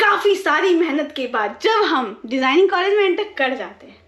काफ़ी सारी मेहनत के बाद जब हम डिज़ाइनिंग कॉलेज में एंटर कर जाते हैं,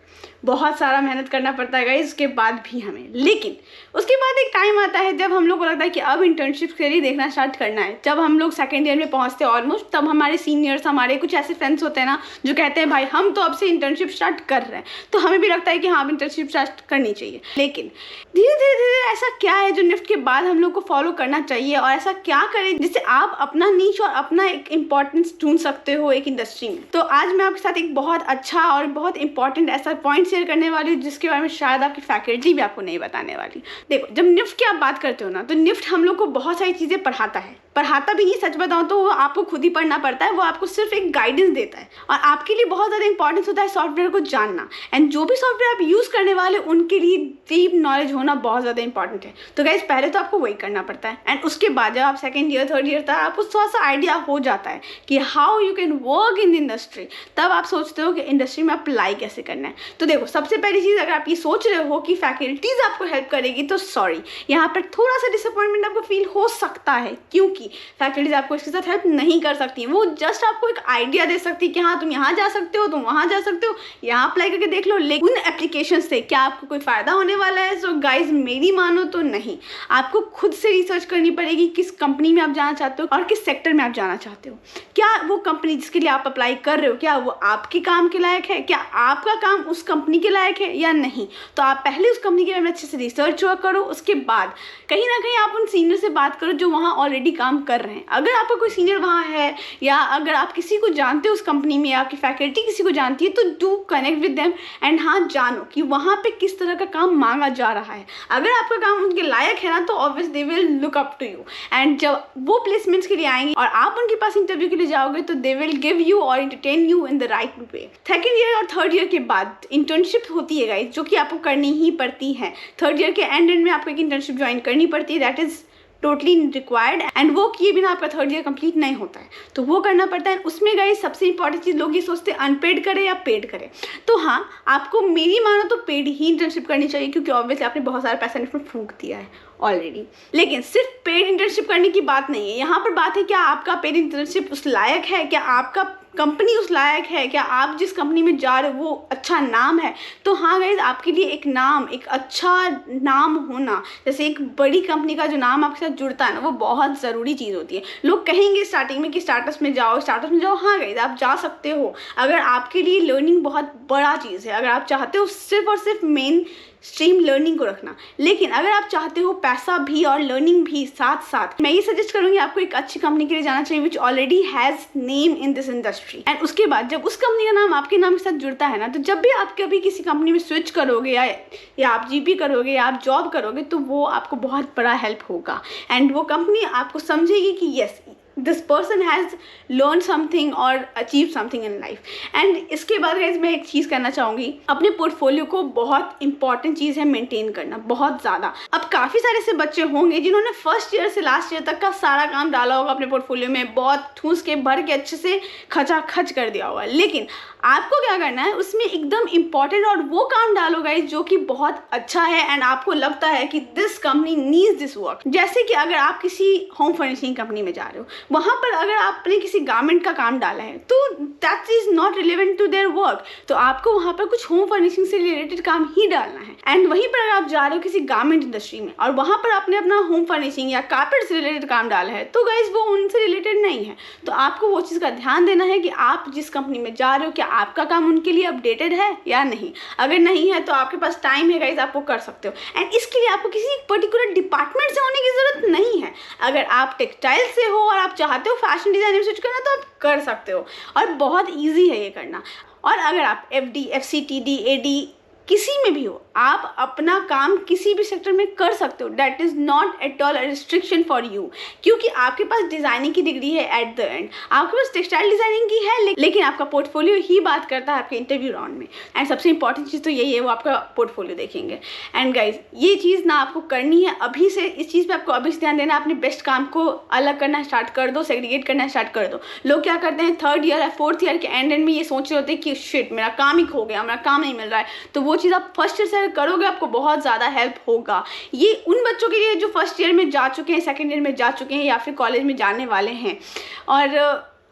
बहुत सारा मेहनत करना पड़ता है गाइस उसके बाद भी हमें। लेकिन उसके बाद एक टाइम आता है जब हम लोग को लगता है कि अब इंटर्नशिप के लिए देखना स्टार्ट करना है। जब हम लोग सेकेंड ईयर में पहुंचते हैं ऑलमोस्ट, तब हमारे सीनियर्स, हमारे कुछ ऐसे फ्रेंड्स होते हैं ना जो कहते हैं भाई हम तो अब से इंटर्नशिप स्टार्ट कर रहे हैं, तो हमें भी लगता है कि हाँ अब इंटर्नशिप स्टार्ट करनी चाहिए। लेकिन धीरे धीरे ऐसा क्या है जो निफ्ट के बाद हम लोग को फॉलो करना चाहिए, और ऐसा क्या करें जिससे आप अपना नीश और अपना एक इम्पॉर्टेंस ढूंढ सकते हो एक इंडस्ट्री में। तो आज मैं आपके साथ एक बहुत अच्छा और बहुत इंपॉर्टेंट ऐसा पॉइंट शेयर करने वाली हूँ जिसके बारे में शायद आपकी फैकल्टी भी आपको नहीं बताने वाली। देखो, जब निफ्ट की आप बात करते हो ना, तो निफ्ट हम लोग को बहुत सारी चीज़ें पढ़ाता भी नहीं, सच बताऊं तो वो आपको खुद ही पढ़ना पड़ता है। वो आपको सिर्फ एक गाइडेंस देता है, और आपके लिए बहुत ज़्यादा इंपॉर्टेंस होता है सॉफ्टवेयर को जानना। एंड जो भी सॉफ्टवेयर आप यूज़ करने वाले उनके लिए डीप नॉलेज होना बहुत ज़्यादा इंपॉर्टेंट है। तो गाइस पहले तो आपको वही करना पड़ता है, एंड उसके बाद जब आप सेकेंड ईयर थर्ड ईयर तक आपको थोड़ा सा आइडिया हो जाता है कि how you can work in industry, तब आप सोचते हो कि इंडस्ट्री में अप्लाई कैसे करना है। तो देखो, सबसे पहली चीज़, अगर आप ये सोच रहे हो कि फैकल्टीज़ आपको हेल्प करेगी, तो सॉरी, यहाँ पर थोड़ा सा डिसअपॉइंटमेंट आपको फील हो सकता है, क्योंकि फैकल्टीज आपको इसके साथ हेल्प नहीं कर सकती। वो जस्ट आपको एक आइडिया दे सकती है कि हाँ तुम यहाँ जा सकते हो, तुम वहाँ जा सकते हो, यहाँ अप्लाई करके देख लो। लेकिन उन एप्लीकेशन से क्या आपको कोई फ़ायदा होने वाला है? सो गाइज मेरी मानो तो नहीं। आपको खुद से रिसर्च करनी पड़ेगी किस कंपनी में आप जाना चाहते हो और किस सेक्टर में आप जाना चाहते हो। क्या वो कंपनी जिसके लिए आप अप्लाई कर रहे हो, क्या वो आपके काम के लायक है? क्या आपका काम उस कंपनी के लायक है या नहीं? तो आप पहले उस कंपनी के बारे में अच्छे से रिसर्च करो। उसके बाद कहीं ना कहीं आप उन सीनियर से बात करो जो वहाँ ऑलरेडी काम कर रहे हैं। अगर आपका कोई सीनियर वहाँ है, या अगर आप किसी को जानते हो उस कंपनी में, आपकी फैकल्टी किसी को जानती है, तो do connect with them. And हाँ, जानो कि वहाँ पे किस तरह का काम मांगा जा रहा है। अगर आपका काम उनके लायक है ना, तो obvious they will look up to you. And जब वो प्लेसमेंट्स के लिए आएंगे और आप उनके पास इंटरव्यू के लिए जाओगे, तो दे विल गिव यू और entertain you in the right way. Second year और थर्ड ईयर के बाद इंटर्नशिप होती है गाइस, जो कि आपको करनी ही पड़ती है। थर्ड ईयर के एंड में आपको एक इंटर्नशिप ज्वाइन करनी पड़ती है, that is totally required. And वो किए बिना आपका थर्ड ईयर कंप्लीट नहीं होता है, तो वो करना पड़ता है। उसमें गाइस सबसे इंपॉर्टेंट चीज़, लोग ये सोचते हैं अनपेड करें या पेड करें। तो हाँ, आपको मेरी मानो तो पेड ही इंटर्नशिप करनी चाहिए, क्योंकि ऑब्वियसली आपने बहुत सारा पैसा इसमें फूंक दिया है ऑलरेडी। लेकिन सिर्फ पेड इंटर्नशिप करने की बात नहीं है यहाँ पर। बात है क्या आपका पेड इंटर्नशिप उस लायक है, क्या आपका कंपनी उस लायक है, क्या आप जिस कंपनी में जा रहे हो वो अच्छा नाम है। तो हाँ गाइज, आपके लिए एक नाम, एक अच्छा नाम होना, जैसे एक बड़ी कंपनी का जो नाम आपके साथ जुड़ता है ना, वो बहुत ज़रूरी चीज़ होती है। लोग कहेंगे स्टार्टिंग में कि स्टार्टअप्स में जाओ, स्टार्टअप में जाओ। हाँ गाइज, आप जा सकते हो अगर आपके लिए लर्निंग बहुत बड़ा चीज़ है, अगर आप चाहते हो सिर्फ और सिर्फ मेन स्ट्रीम लर्निंग को रखना। लेकिन अगर आप चाहते हो पैसा भी और लर्निंग भी साथ साथ, मैं ये सजेस्ट करूँगी आपको एक अच्छी कंपनी के लिए जाना चाहिए विच already has name in this industry. And उसके बाद जब उस कंपनी का नाम आपके नाम के साथ जुड़ता है ना, तो जब भी आप कभी किसी कंपनी में स्विच करोगे या आप जीपी करोगे या आप जॉब करोगे, तो वो आपको बहुत बड़ा हेल्प होगा। एंड वो कंपनी आपको समझेगी कि yes, this person has learn something और achieve something in life. And इसके बाद गाइस मैं एक चीज़ करना चाहूँगी, अपने पोर्टफोलियो को बहुत इंपॉर्टेंट चीज़ है मेंटेन करना, बहुत ज़्यादा। अब काफ़ी सारे ऐसे बच्चे होंगे जिन्होंने फर्स्ट ईयर से लास्ट ईयर तक का सारा काम डाला होगा अपने पोर्टफोलियो में, बहुत ठूस के भर के अच्छे से खचाखच कर दिया होगा। लेकिन आपको क्या करना है, उसमें एकदम इंपॉर्टेंट और वो काम डालो गाइस जो कि बहुत अच्छा है एंड आपको लगता है कि this company needs this work. जैसे कि अगर आप किसी होम फर्निशिंग कंपनी में जा रहे हो, वहाँ पर अगर आपने किसी गारमेंट का काम डाला है, तो that is not relevant to their work, तो आपको वहाँ पर कुछ होम फर्निशिंग से रिलेटेड काम ही डालना है। एंड वहीं पर अगर आप जा रहे हो किसी गारमेंट इंडस्ट्री में और वहाँ पर आपने अपना होम फर्निशिंग या कारपेट से रिलेटेड काम डाला है, तो गाइज वो उनसे रिलेटेड नहीं है। तो आपको वो चीज़ का ध्यान देना है कि आप जिस कंपनी में जा रहे हो, क्या आपका काम उनके लिए अपडेटेड है या नहीं। अगर नहीं है तो आपके पास टाइम है गाइज, आप वो कर सकते हो। एंड इसके लिए आपको किसी पर्टिकुलर डिपार्टमेंट से होने की जरूरत नहीं है। अगर आप टेक्सटाइल से हो और आप चाहते हो फैशन डिजाइन में स्विच करना, तो आप कर सकते हो, और बहुत ईजी है ये करना। और अगर आप FD, FCTD, AD किसी में भी हो, आप अपना काम किसी भी सेक्टर में कर सकते हो। That is not at all a restriction for you, क्योंकि आपके पास डिज़ाइनिंग की डिग्री है एट द एंड, आपके पास टेक्सटाइल डिज़ाइनिंग की है, लेकिन आपका पोर्टफोलियो ही बात करता है आपके इंटरव्यू राउंड में। एंड सबसे इंपॉर्टेंट चीज़ तो यही है, वो आपका पोर्टफोलियो देखेंगे। एंड गाइज, ये चीज़ ना आपको करनी है अभी से, इस चीज़ पर आपको अभी से ध्यान देना है। अपने बेस्ट काम को अलग करना स्टार्ट कर दो, सेग्रीगेट करना स्टार्ट कर दो। लोग क्या करते हैं, थर्ड ईयर या फोर्थ ईयर के एंड में ये सोच रहे होते हैं कि शिट, मेरा काम ही खो गया, मेरा काम नहीं मिल रहा है। तो वो चीज़ आप फर्स्ट ईयर से करोगे, आपको बहुत ज़्यादा हेल्प होगा। ये उन बच्चों के लिए जो फर्स्ट ईयर में जा चुके हैं, सेकेंड ईयर में जा चुके हैं, या फिर कॉलेज में जाने वाले हैं, और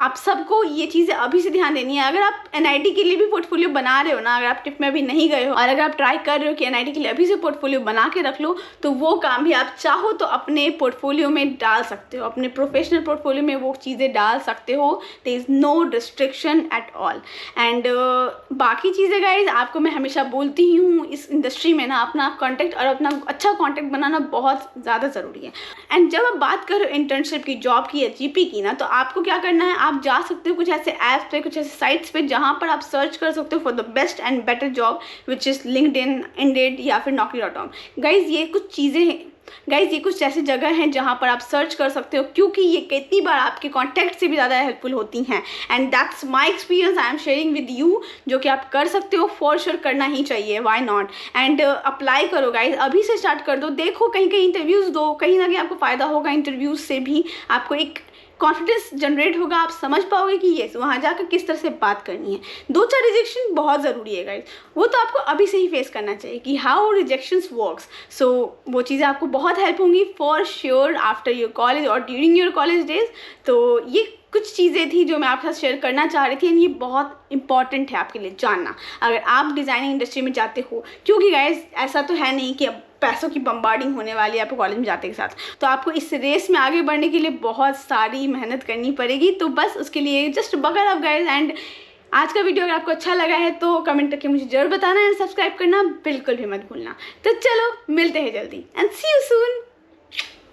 आप सबको ये चीज़ें अभी से ध्यान देनी है। अगर आप एनआईटी के लिए भी पोर्टफोलियो बना रहे हो ना, अगर आप टिप में अभी नहीं गए हो और अगर आप ट्राई कर रहे हो कि एनआईटी के लिए अभी से पोर्टफोलियो बना के रख लो, तो वो काम भी आप चाहो तो अपने पोर्टफोलियो में डाल सकते हो, अपने प्रोफेशनल पोर्टफोलियो में वो चीज़ें डाल सकते हो। There is no restriction at all. And बाकी चीज़ें गाइज आपको मैं हमेशा बोलती ही हूँ, इस इंडस्ट्री में ना अपना कॉन्टैक्ट और अपना अच्छा कॉन्टैक्ट बनाना बहुत ज़्यादा ज़रूरी है। एंड जब आप बात करो इंटर्नशिप की, जॉब की या जीपी की ना, तो आपको क्या करना है, आप जा सकते हो कुछ ऐसे ऐप्स पे, कुछ ऐसे साइट्स पे जहाँ पर आप सर्च कर सकते हो for the best and better job, which is LinkedIn, Indeed या फिर naukri.com। गाइज ये कुछ चीज़ें हैं, गाइज ये कुछ ऐसी जगह हैं जहाँ पर आप सर्च कर सकते हो, क्योंकि ये कितनी बार आपके कॉन्टैक्ट से भी ज़्यादा हेल्पफुल होती हैं। And that's my experience I am sharing with you, जो कि आप कर सकते हो, फॉर श्योर करना ही चाहिए, वाई नॉट। एंड अप्लाई करो गाइज, अभी से स्टार्ट कर दो, देखो कहीं कहीं इंटरव्यूज़ दो, कहीं ना कहीं आपको फ़ायदा होगा। इंटरव्यूज़ से भी आपको एक कॉन्फिडेंस जनरेट होगा, आप समझ पाओगे कि येस वहाँ जाकर किस तरह से बात करनी है। 2-4 रिजेक्शन बहुत ज़रूरी है गाइज, वो तो आपको अभी से ही फेस करना चाहिए कि हाउ रिजेक्शंस वर्क्स। सो वो चीज़ें आपको बहुत हेल्प होंगी for sure after your college और ड्यूरिंग योर कॉलेज डेज। तो ये कुछ चीज़ें थी जो मैं आपके साथ शेयर करना चाह रही थी, एंड ये बहुत इंपॉर्टेंट है आपके लिए जानना अगर आप डिज़ाइनिंग इंडस्ट्री में जाते हो, क्योंकि गाइज ऐसा तो है नहीं कि अब पैसों की बम्बार्डिंग होने वाली है आपको कॉलेज में जाते के साथ। तो आपको इस रेस में आगे बढ़ने के लिए बहुत सारी मेहनत करनी पड़ेगी। तो बस उसके लिए जस्ट बगल अप गाइज। एंड आज का वीडियो अगर आपको अच्छा लगा है तो कमेंट करके मुझे जरूर बताना, एंड सब्सक्राइब करना बिल्कुल भी मत भूलना। तो चलो मिलते हैं जल्दी, एंड सी यू सून।